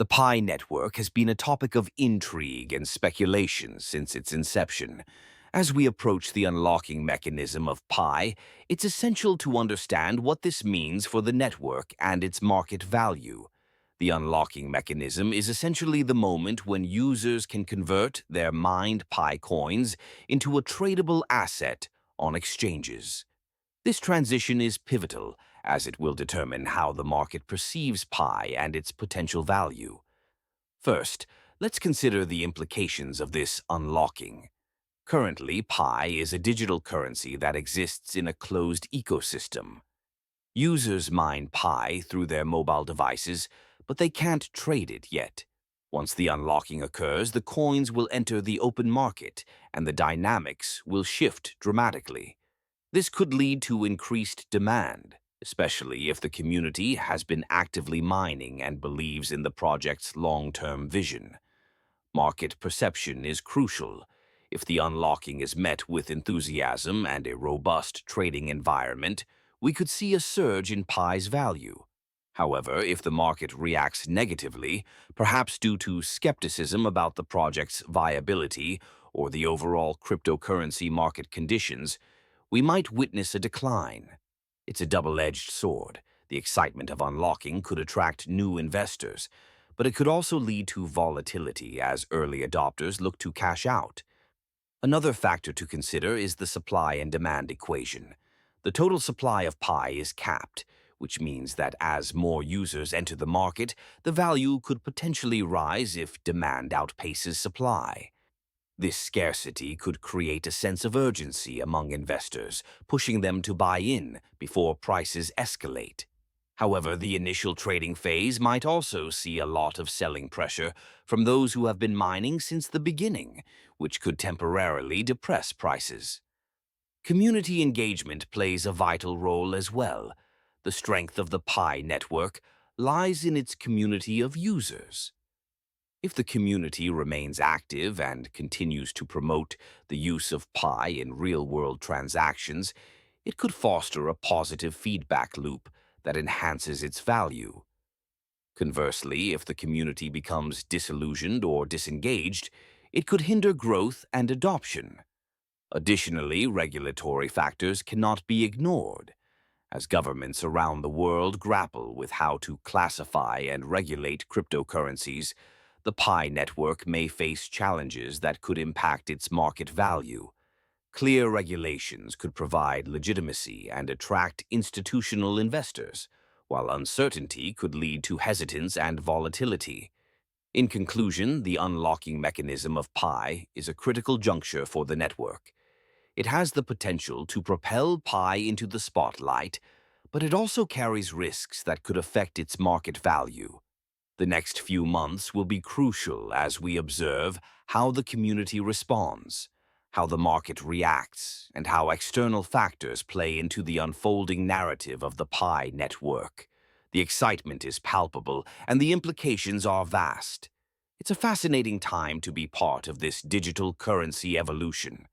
The Pi network has been a topic of intrigue and speculation since its inception. As we approach the unlocking mechanism of Pi, it's essential to understand what this means for the network and its market value. The unlocking mechanism is essentially the moment when users can convert their mined Pi coins into a tradable asset on exchanges. This transition is pivotal, as it will determine how the market perceives Pi and its potential value. First, let's consider the implications of this unlocking. Currently, Pi is a digital currency that exists in a closed ecosystem. Users mine Pi through their mobile devices, but they can't trade it yet. Once the unlocking occurs, the coins will enter the open market, and the dynamics will shift dramatically. This could lead to increased demand, especially if the community has been actively mining and believes in the project's long-term vision. Market perception is crucial. If the unlocking is met with enthusiasm and a robust trading environment, we could see a surge in Pi's value. However, if the market reacts negatively, perhaps due to skepticism about the project's viability or the overall cryptocurrency market conditions, we might witness a decline. It's a double-edged sword. The excitement of unlocking could attract new investors, but it could also lead to volatility as early adopters look to cash out. Another factor to consider is the supply and demand equation. The total supply of Pi is capped, which means that as more users enter the market, the value could potentially rise if demand outpaces supply. This scarcity could create a sense of urgency among investors, pushing them to buy in before prices escalate. However, the initial trading phase might also see a lot of selling pressure from those who have been mining since the beginning, which could temporarily depress prices. Community engagement plays a vital role as well. The strength of the Pi network lies in its community of users. If the community remains active and continues to promote the use of Pi in real-world transactions, it could foster a positive feedback loop that enhances its value. Conversely, if the community becomes disillusioned or disengaged, it could hinder growth and adoption. Additionally, regulatory factors cannot be ignored. As governments around the world grapple with how to classify and regulate cryptocurrencies, the Pi network may face challenges that could impact its market value. Clear regulations could provide legitimacy and attract institutional investors, while uncertainty could lead to hesitance and volatility. In conclusion, the unlocking mechanism of Pi is a critical juncture for the network. It has the potential to propel Pi into the spotlight, but it also carries risks that could affect its market value. The next few months will be crucial as we observe how the community responds, how the market reacts, and how external factors play into the unfolding narrative of the Pi network. The excitement is palpable, and the implications are vast. It's a fascinating time to be part of this digital currency evolution.